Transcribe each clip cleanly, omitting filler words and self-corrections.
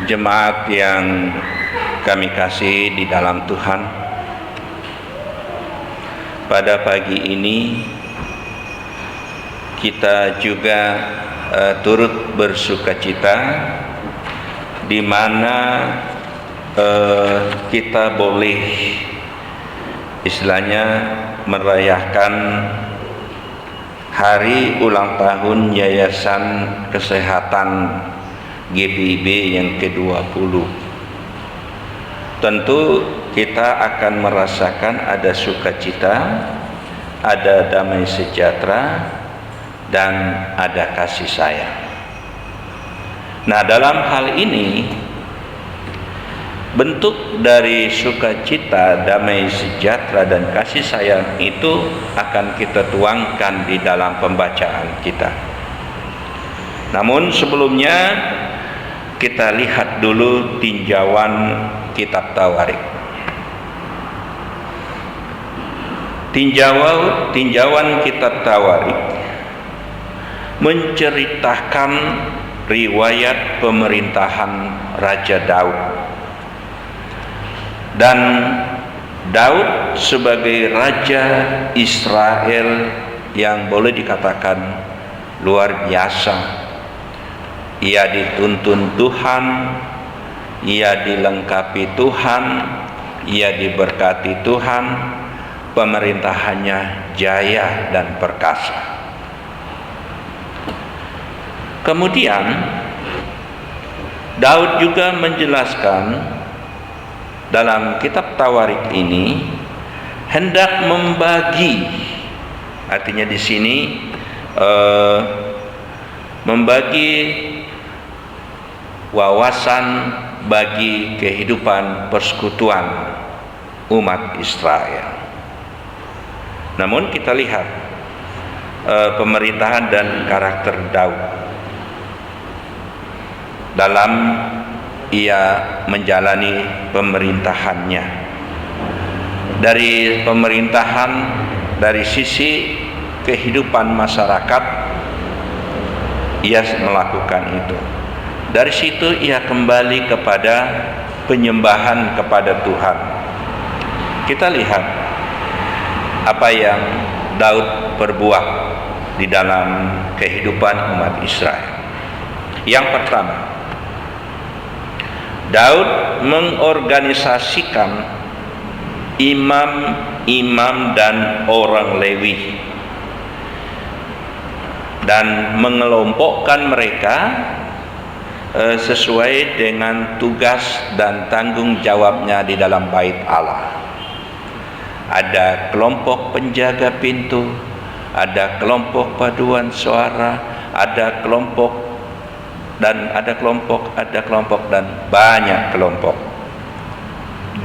Jemaat yang kami kasih di dalam Tuhan, pada pagi ini kita juga turut bersukacita di mana kita boleh istilahnya merayakan hari ulang tahun Yayasan Kesehatan GPIB yang ke-20. Tentu kita akan merasakan ada sukacita, ada damai sejahtera, dan ada kasih sayang. Nah, dalam hal ini bentuk dari sukacita, damai sejahtera, dan kasih sayang itu akan kita tuangkan di dalam pembacaan kita. Namun sebelumnya kita lihat dulu tinjauan kitab Tawarik. Tinjauan kitab Tawarik menceritakan riwayat pemerintahan Raja Daud. Dan Daud sebagai Raja Israel yang boleh dikatakan luar biasa. Ia dituntun Tuhan, ia dilengkapi Tuhan, ia diberkati Tuhan, pemerintahannya jaya dan perkasa. Kemudian Daud juga menjelaskan dalam kitab Tawarik ini hendak membagi, artinya di sini membagi wawasan bagi kehidupan persekutuan umat Israel. Namun kita lihat pemerintahan dan karakter Daud dalam ia menjalani pemerintahannya. Dari pemerintahan, dari sisi kehidupan masyarakat, ia melakukan itu. Dari situ ia kembali kepada penyembahan kepada Tuhan. Kita lihat apa yang Daud perbuat di dalam kehidupan umat Israel. Yang pertama, Daud mengorganisasikan imam-imam dan orang Lewi dan mengelompokkan mereka sesuai dengan tugas dan tanggung jawabnya di dalam bait Allah. Ada kelompok penjaga pintu, ada kelompok paduan suara, ada kelompok dan banyak kelompok,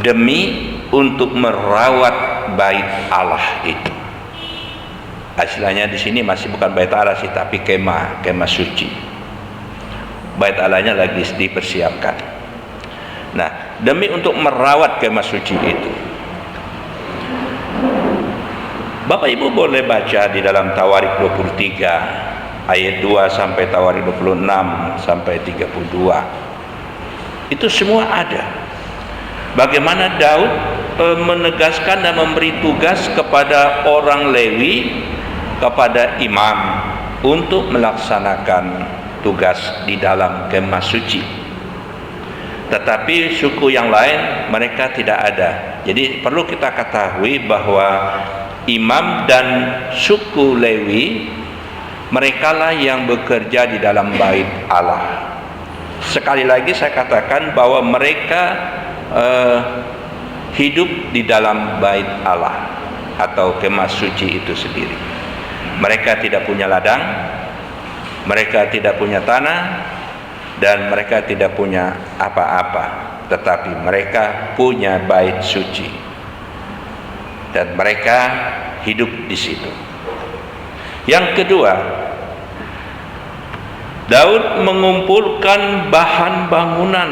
demi untuk merawat bait Allah itu. Istilahnya di sini masih bukan bait Allah sih, tapi kemah suci. Bait Allahnya lagi dipersiapkan. Nah, demi untuk merawat kemah suci itu, Bapak Ibu boleh baca di dalam Tawarik 23 ayat 2 sampai Tawarik 26 sampai 32. Itu semua ada. Bagaimana Daud menegaskan dan memberi tugas kepada orang Lewi, kepada imam untuk melaksanakan tugas di dalam kemah suci. Tetapi suku yang lain mereka tidak ada. Jadi perlu kita ketahui bahwa imam dan suku Lewi merekalah yang bekerja di dalam bait Allah. Sekali lagi saya katakan bahwa mereka hidup di dalam bait Allah atau kemah suci itu sendiri. Mereka tidak punya ladang, mereka tidak punya tanah, dan mereka tidak punya apa-apa, tetapi mereka punya bait suci dan mereka hidup di situ. Yang kedua, Daud mengumpulkan bahan bangunan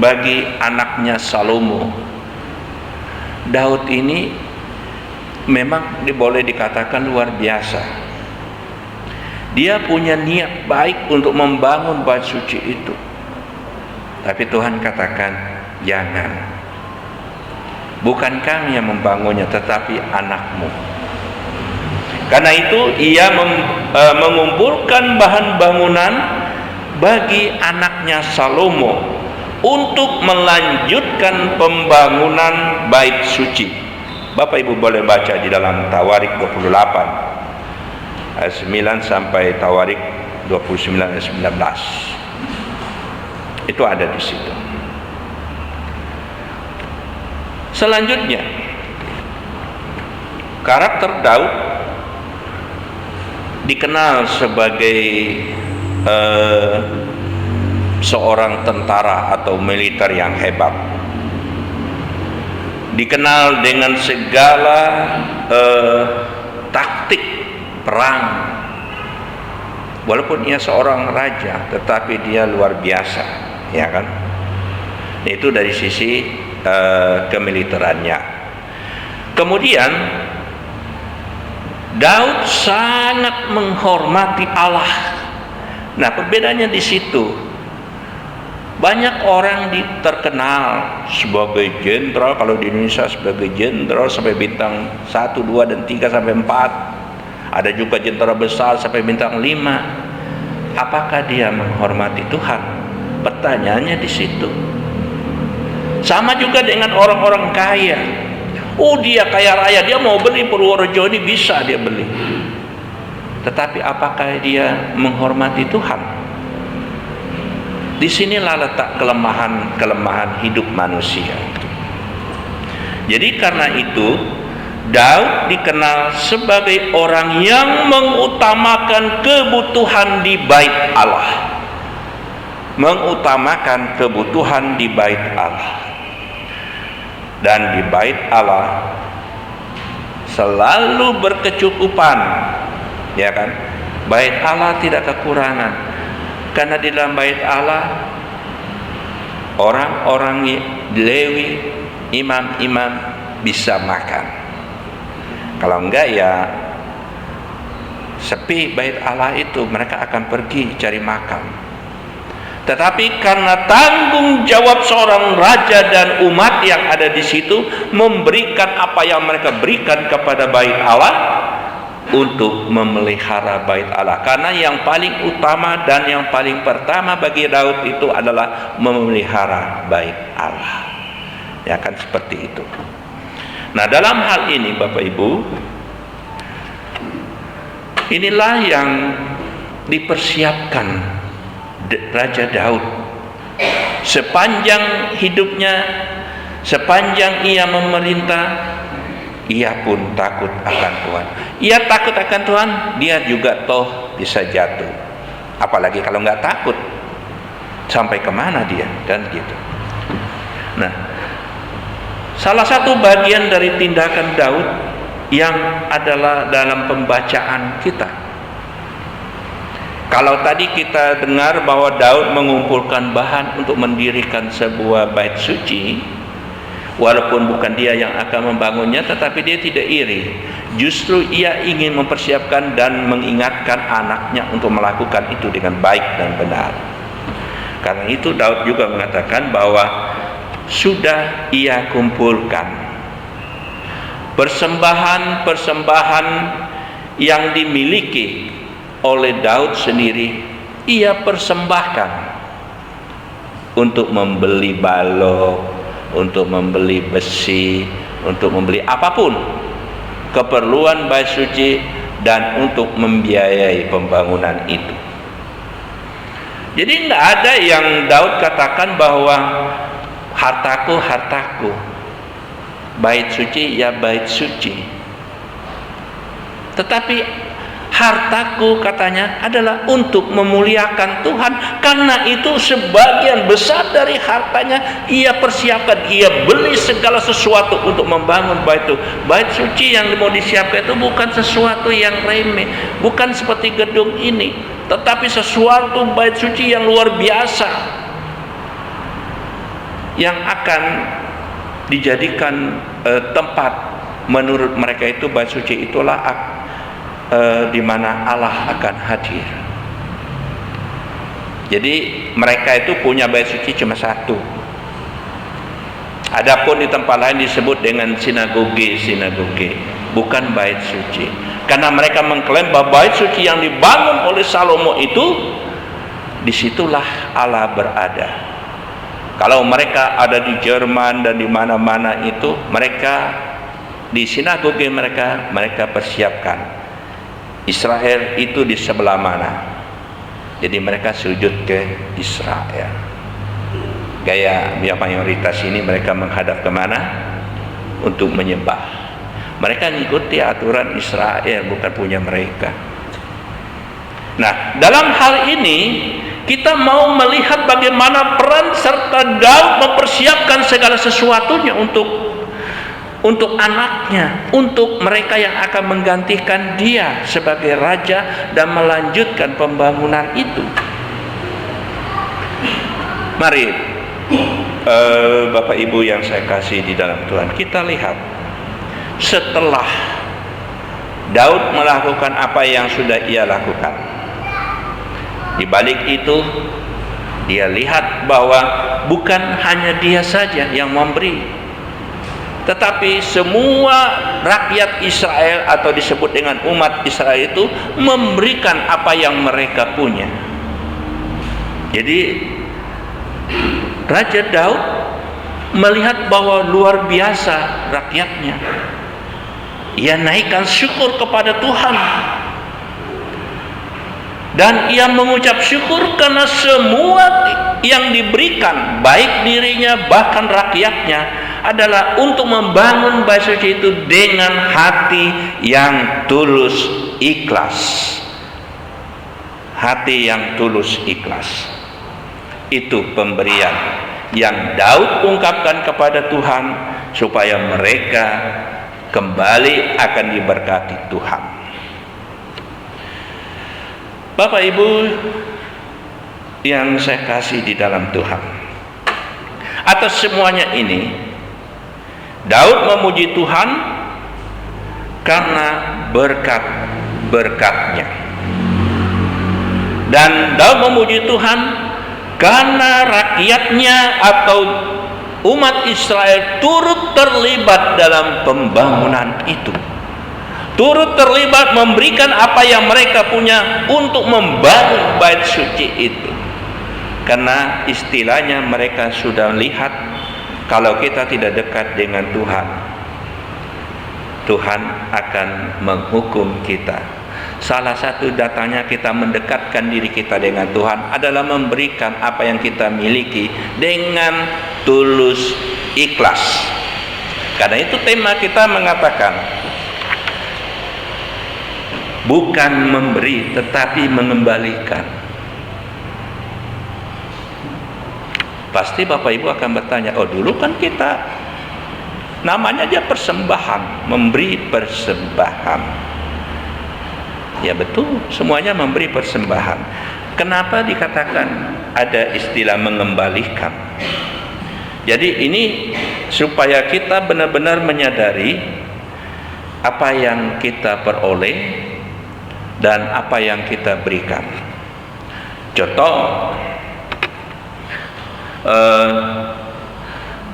bagi anaknya Salomo. Daud ini memang boleh dikatakan luar biasa. Dia punya niat baik untuk membangun bait suci itu. Tapi Tuhan katakan, jangan. Bukan kami yang membangunnya, tetapi anakmu. Karena itu ia mengumpulkan bahan bangunan bagi anaknya Salomo untuk melanjutkan pembangunan bait suci. Bapak Ibu boleh baca di dalam Tawarik 28 ayat 9 sampai Tawarik 29 ayat 19. Itu ada di situ. Selanjutnya, karakter Daud dikenal sebagai seorang tentara atau militer yang hebat, dikenal dengan segala taktik perang. Walaupun ia seorang raja, tetapi dia luar biasa, ya kan? Itu dari sisi kemiliterannya. Kemudian Daud sangat menghormati Allah. Nah, perbedaannya di situ. Banyak orang terkenal sebagai jenderal, kalau di Indonesia sebagai jenderal sampai bintang 1, 2, dan 3 sampai 4. Ada juga jenderal besar sampai bintang 5. Apakah dia menghormati Tuhan? Pertanyaannya di situ. Sama juga dengan orang-orang kaya. Oh, dia kaya raya, dia mau beli Purworejo ini, bisa dia beli. Tetapi apakah dia menghormati Tuhan? Disinilah letak kelemahan hidup manusia. Jadi karena itu Daud dikenal sebagai orang yang mengutamakan kebutuhan di bait Allah. Mengutamakan kebutuhan di bait Allah. Dan di bait Allah selalu berkecukupan, ya kan? Bait Allah tidak kekurangan, karena di dalam bait Allah orang-orang Lewi, imam-imam bisa makan. Kalau enggak ya sepi bait Allah itu, mereka akan pergi cari makan. Tetapi karena tanggung jawab seorang raja dan umat yang ada di situ memberikan apa yang mereka berikan kepada bait Allah untuk memelihara bait Allah. Karena yang paling utama dan yang paling pertama bagi Daud itu adalah memelihara bait Allah. Ya kan, seperti itu. Nah, dalam hal ini Bapak Ibu, inilah yang dipersiapkan Raja Daud sepanjang hidupnya, sepanjang ia memerintah, ia pun takut akan Tuhan. Ia takut akan Tuhan, dia juga toh bisa jatuh. Apalagi kalau nggak takut, sampai kemana dia, kan gitu. Nah, salah satu bagian dari tindakan Daud yang adalah dalam pembacaan kita. Kalau tadi kita dengar bahwa Daud mengumpulkan bahan untuk mendirikan sebuah bait suci, walaupun bukan dia yang akan membangunnya, tetapi dia tidak iri. Justru ia ingin mempersiapkan dan mengingatkan anaknya untuk melakukan itu dengan baik dan benar. Karena itu Daud juga mengatakan bahwa sudah ia kumpulkan persembahan-persembahan yang dimiliki oleh Daud sendiri, ia persembahkan untuk membeli balok, untuk membeli besi, untuk membeli apapun keperluan bait suci, dan untuk membiayai pembangunan itu. Jadi tidak ada yang Daud katakan bahwa hartaku, hartaku, bait suci ya bait suci. Tetapi hartaku, katanya, adalah untuk memuliakan Tuhan. Karena itu sebagian besar dari hartanya ia persiapkan, ia beli segala sesuatu untuk membangun bait itu. Bait suci yang mau disiapkan itu bukan sesuatu yang remeh, bukan seperti gedung ini, tetapi sesuatu bait suci yang luar biasa, yang akan dijadikan tempat, menurut mereka itu bait suci itulah di mana Allah akan hadir. Jadi mereka itu punya bait suci cuma satu. Adapun di tempat lain disebut dengan sinagoge, bukan bait suci. Karena mereka mengklaim bahwa bait suci yang dibangun oleh Salomo itu, disitulah Allah berada. Kalau mereka ada di Jerman dan di mana-mana itu, mereka di sinagoge mereka persiapkan Israel itu di sebelah mana. Jadi mereka sujud ke Israel. Gaya mayoritas ini mereka menghadap kemana? Untuk menyembah. Mereka mengikuti aturan Israel, bukan punya mereka. Nah, dalam hal ini kita mau melihat bagaimana peran serta Daud mempersiapkan segala sesuatunya untuk anaknya, untuk mereka yang akan menggantikan dia sebagai raja dan melanjutkan pembangunan itu. Mari Bapak Ibu yang saya kasih di dalam Tuhan, kita lihat setelah Daud melakukan apa yang sudah ia lakukan, di balik itu dia lihat bahwa bukan hanya dia saja yang memberi, tetapi semua rakyat Israel atau disebut dengan umat Israel itu memberikan apa yang mereka punya. Jadi Raja Daud melihat bahwa luar biasa rakyatnya. Ia naikkan syukur kepada Tuhan. Dan ia mengucap syukur karena semua yang diberikan, baik dirinya bahkan rakyatnya, adalah untuk membangun bait suci itu dengan hati yang tulus ikhlas. Hati yang tulus ikhlas. Itu pemberian yang Daud ungkapkan kepada Tuhan supaya mereka kembali akan diberkati Tuhan. Bapak Ibu yang saya kasih di dalam Tuhan, atas semuanya ini Daud memuji Tuhan karena berkat-berkatnya, dan Daud memuji Tuhan karena rakyatnya atau umat Israel turut terlibat dalam pembangunan itu, turut terlibat memberikan apa yang mereka punya untuk membangun bait suci itu. Karena istilahnya mereka sudah lihat kalau kita tidak dekat dengan Tuhan, Tuhan akan menghukum kita. Salah satu datanya kita mendekatkan diri kita dengan Tuhan adalah memberikan apa yang kita miliki dengan tulus ikhlas. Karena itu tema kita mengatakan bukan memberi tetapi mengembalikan. Pasti Bapak Ibu akan bertanya, oh dulu kan kita namanya aja persembahan, memberi persembahan. Ya betul, semuanya memberi persembahan. Kenapa dikatakan ada istilah mengembalikan? Jadi ini supaya kita benar-benar menyadari apa yang kita peroleh dan apa yang kita berikan. Contoh,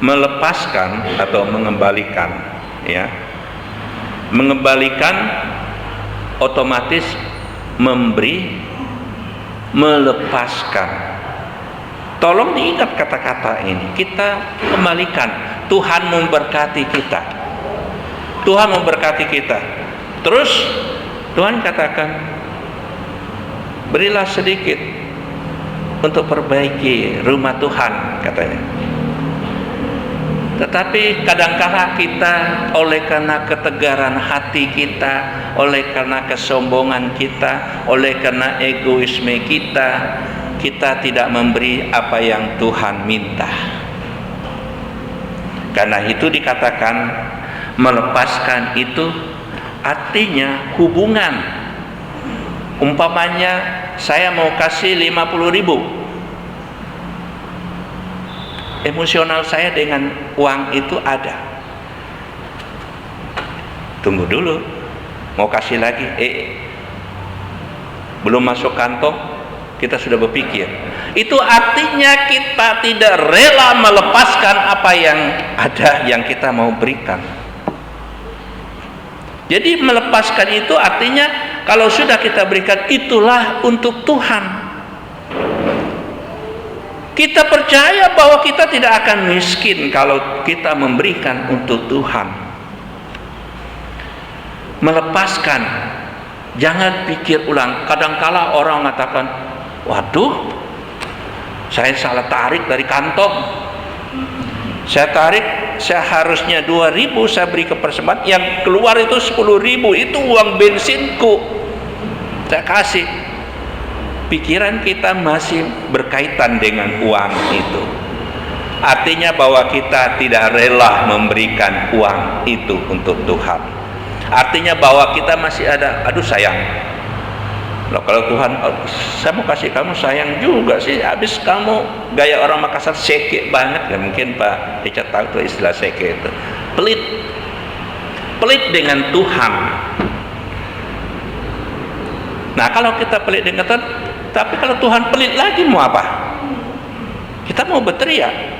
melepaskan atau mengembalikan, ya. Mengembalikan otomatis memberi, melepaskan. Tolong diingat kata-kata ini. Kita kembalikan. Tuhan memberkati kita. Tuhan memberkati kita. Terus Tuhan katakan, berilah sedikit untuk perbaiki rumah Tuhan, katanya. Tetapi kadangkala kita oleh karena ketegaran hati kita, oleh karena kesombongan kita, oleh karena egoisme kita, kita tidak memberi apa yang Tuhan minta. Karena itu dikatakan melepaskan itu artinya hubungan. Umpamanya saya mau kasih 50.000, emosional saya dengan uang itu ada. Tunggu dulu, mau kasih lagi, belum masuk kantong, kita sudah berpikir, Itu artinya kita tidak rela melepaskan apa yang ada yang kita mau berikan. Jadi melepaskan itu artinya kalau sudah kita berikan, itulah untuk Tuhan. Kita percaya bahwa kita tidak akan miskin kalau kita memberikan untuk Tuhan. Melepaskan, jangan pikir ulang. Kadangkala orang mengatakan, waduh, saya salah tarik dari kantong. Saya tarik, saya harusnya 2.000 saya beri ke persembahan, yang keluar itu 10.000, itu uang bensinku saya kasih. Pikiran kita masih berkaitan dengan uang itu. Artinya bahwa kita tidak rela memberikan uang itu untuk Tuhan. Artinya bahwa kita masih ada, aduh sayang, loh, kalau Tuhan, saya mau kasih kamu, sayang juga sih, habis kamu gaya orang Makassar, seke banget ya. Mungkin Pak Richard tahu tuh istilah seke itu, pelit dengan Tuhan. Nah, kalau kita pelit dengan Tuhan, tapi kalau Tuhan pelit lagi mau apa? Kita mau berteriak.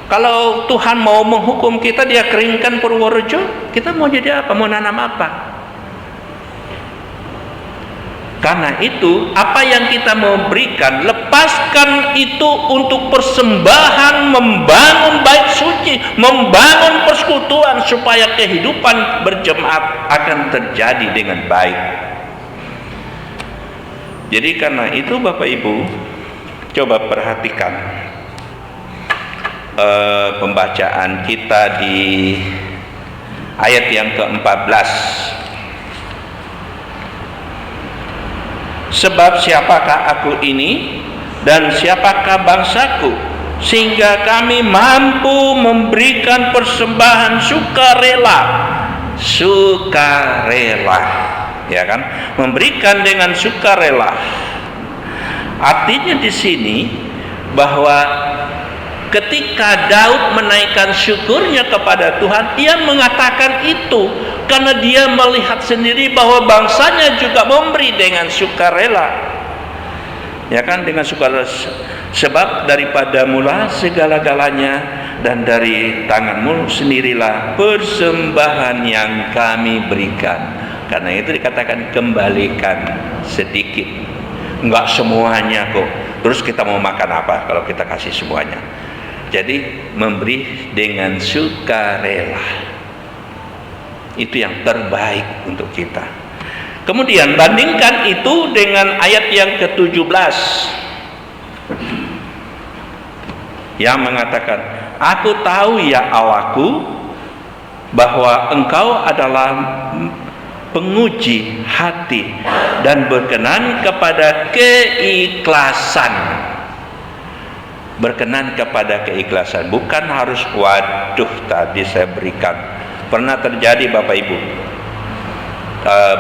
Kalau Tuhan mau menghukum kita, dia keringkan Purworejo, kita mau jadi apa? Mau nanam apa? Karena itu, apa yang kita mau berikan, lepaskan itu untuk persembahan, membangun bait suci, membangun persekutuan, supaya kehidupan berjemaat akan terjadi dengan baik. Jadi karena itu Bapak Ibu, coba perhatikan pembacaan kita di ayat yang ke-14. Sebab siapakah aku ini dan siapakah bangsaku, sehingga kami mampu memberikan persembahan sukarela, ya kan? Memberikan dengan sukarela. Artinya di sini bahwa ketika Daud menaikkan syukurnya kepada Tuhan, ia mengatakan itu karena dia melihat sendiri bahwa bangsanya juga memberi dengan sukarela, ya kan, dengan sukarela. Sebab daripada mula segala-galanya, dan dari tanganmu sendirilah persembahan yang kami berikan. Karena itu dikatakan kembalikan sedikit, enggak semuanya kok. Terus kita mau makan apa kalau kita kasih semuanya? Jadi memberi dengan sukarela, itu yang terbaik untuk kita. Kemudian bandingkan itu dengan ayat yang ke-17 yang mengatakan, aku tahu ya Allahku bahwa engkau adalah penguji hati dan berkenan kepada keikhlasan. Berkenan kepada keikhlasan, bukan harus waduh tadi saya berikan. Pernah terjadi Bapak Ibu,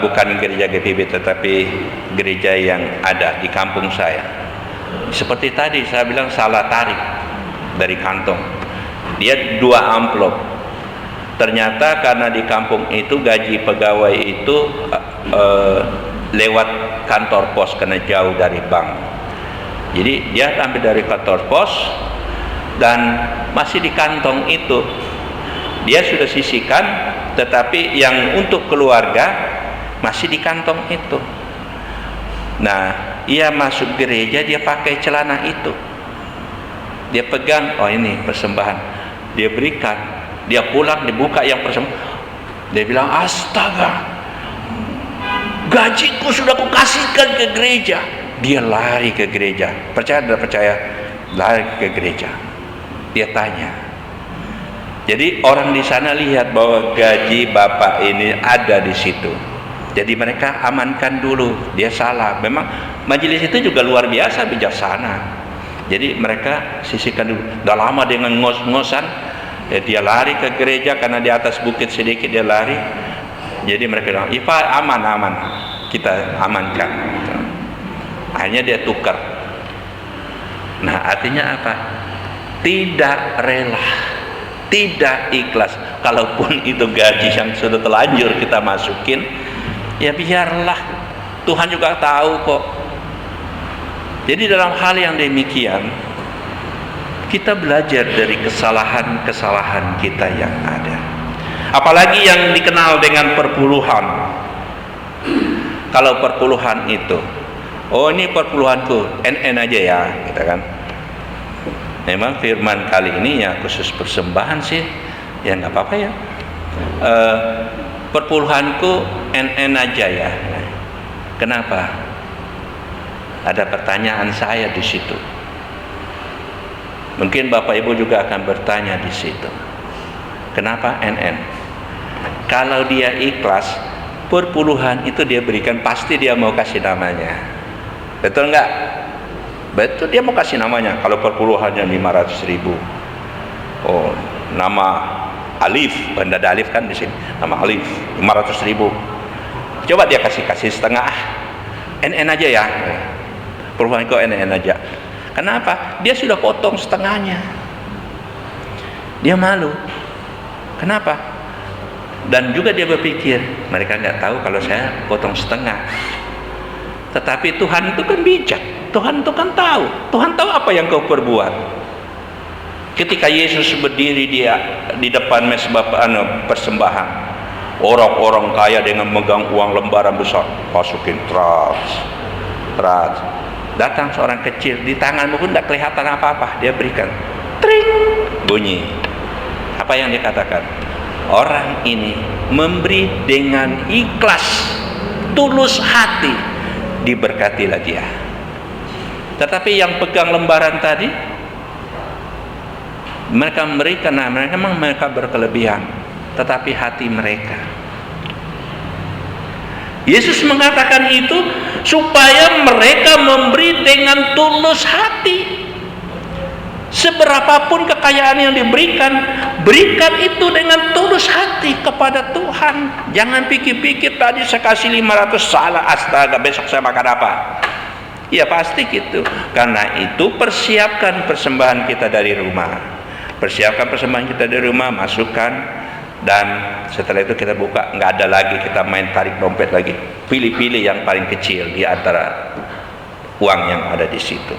bukan gereja GTB tetapi gereja yang ada di kampung saya. Seperti tadi saya bilang, salah tarik dari kantong. Dia 2 amplop. Ternyata karena di kampung itu gaji pegawai itu lewat kantor pos karena jauh dari bank. Jadi dia ambil dari kantor pos dan masih di kantong itu. Dia sudah sisihkan, tetapi yang untuk keluarga masih di kantong itu. Nah, ia masuk gereja, dia pakai celana itu. Dia pegang, oh ini persembahan. Dia berikan. Dia pulang, dibuka yang persembahan. Dia bilang, astaga, gajiku sudah kukasihkan ke gereja. Dia lari ke gereja. Percaya tidak percaya? Lari ke gereja. Dia tanya. Jadi orang di sana lihat bahwa gaji bapak ini ada di situ. Jadi mereka amankan dulu. Dia salah. Memang majelis itu juga luar biasa bijaksana. Jadi mereka sisihkan dulu. Udah lama dengan ngos-ngosan, dia lari ke gereja karena di atas bukit sedikit dia lari. Jadi mereka bilang, Ipa aman, kita amankan. Akhirnya dia tukar. Nah, artinya apa? Tidak rela, tidak ikhlas. Kalaupun itu gaji yang sudah terlanjur kita masukin, ya biarlah. Tuhan juga tahu kok. Jadi dalam hal yang demikian, kita belajar dari kesalahan-kesalahan kita yang ada. Apalagi yang dikenal dengan perpuluhan. Kalau perpuluhan itu, oh ini perpuluhanku, NN aja ya, gitu kan. Memang firman kali ini ya khusus persembahan sih, ya nggak apa-apa ya. Perpuluhanku NN aja ya. Kenapa? Ada pertanyaan saya di situ. Mungkin Bapak Ibu juga akan bertanya di situ. Kenapa NN? Kalau dia ikhlas, perpuluhan itu dia berikan, pasti dia mau kasih namanya. Betul nggak? Betul, dia mau kasih namanya. Kalau perpuluhannya 500.000, oh nama Alif, benda ada Alif kan di sini, nama Alif 500.000. Coba dia kasih setengah, NN aja ya. Perpuluhan kok NN aja. Kenapa? Dia sudah potong setengahnya. Dia malu. Kenapa? Dan juga dia berpikir, mereka nggak tahu kalau saya potong setengah. Tetapi Tuhan itu kan bijak. Tuhan itu kan tahu. Tuhan tahu apa yang kau perbuat. Ketika Yesus berdiri dia di depan mezbah persembahan, orang-orang kaya dengan megang uang lembaran besar, masukin teras. Datang seorang kecil, di tanganmu pun tidak kelihatan apa-apa, dia berikan, tring, bunyi. Apa yang dikatakan? Orang ini memberi dengan ikhlas, tulus hati, diberkatilah dia. Tetapi yang pegang lembaran tadi, mereka memang mereka berkelebihan, tetapi hati mereka. Yesus mengatakan itu supaya mereka memberi dengan tulus hati. Seberapapun kekayaan yang diberikan, berikan itu dengan tulus hati kepada Tuhan. Jangan pikir-pikir tadi saya kasih 500, salah, astaga besok saya makan apa. Ya pasti gitu. Karena itu persiapkan persembahan kita dari rumah. Persiapkan persembahan kita dari rumah, masukkan. Dan setelah itu kita buka, nggak ada lagi kita main tarik dompet lagi. Pilih-pilih yang paling kecil di antara uang yang ada di situ.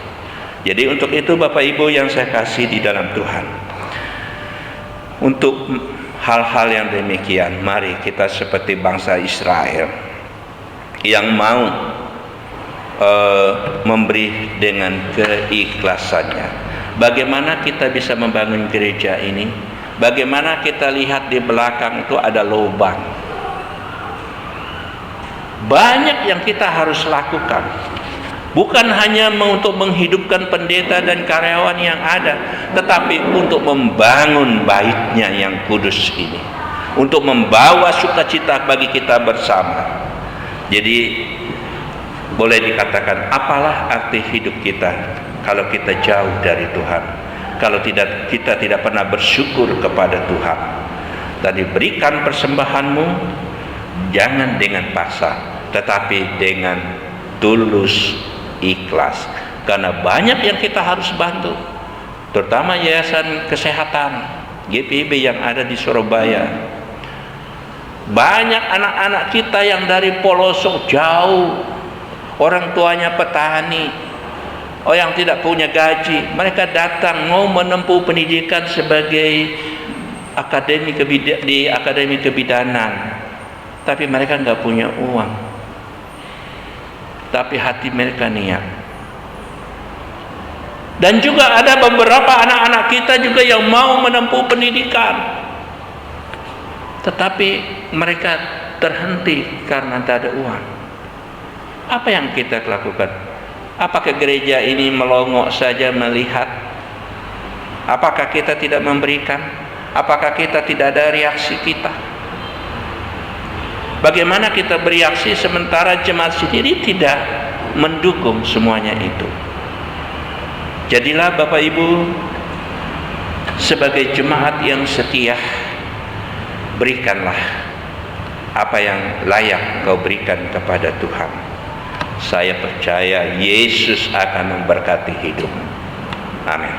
Jadi untuk itu Bapak Ibu yang saya kasih di dalam Tuhan, untuk hal-hal yang demikian, mari kita seperti bangsa Israel yang mau memberi dengan keikhlasannya. Bagaimana kita bisa membangun gereja ini? Bagaimana kita lihat di belakang itu ada lubang. Banyak yang kita harus lakukan. Bukan hanya untuk menghidupkan pendeta dan karyawan yang ada, tetapi untuk membangun baitnya yang kudus ini. Untuk membawa sukacita bagi kita bersama. Jadi boleh dikatakan, apalah arti hidup kita kalau kita jauh dari Tuhan? Kalau kita tidak pernah bersyukur kepada Tuhan. Dan diberikan persembahanmu jangan dengan paksa, tetapi dengan tulus ikhlas. Karena banyak yang kita harus bantu, terutama yayasan kesehatan GPIB yang ada di Surabaya. Banyak anak-anak kita yang dari pelosok jauh, orang tuanya petani, yang tidak punya gaji, mereka datang mau menempuh pendidikan sebagai di akademi kebidanan, tapi mereka nggak punya uang, tapi hati mereka niat. Dan juga ada beberapa anak-anak kita juga yang mau menempuh pendidikan, tetapi mereka terhenti karena tidak ada uang. Apa yang kita lakukan? Apakah gereja ini melongok saja melihat? Apakah kita tidak memberikan? Apakah kita tidak ada reaksi kita? Bagaimana kita bereaksi sementara jemaat sendiri tidak mendukung semuanya itu? Jadilah Bapak Ibu sebagai jemaat yang setia, berikanlah apa yang layak kau berikan kepada Tuhan. Saya percaya Yesus akan memberkati hidupmu. Amin.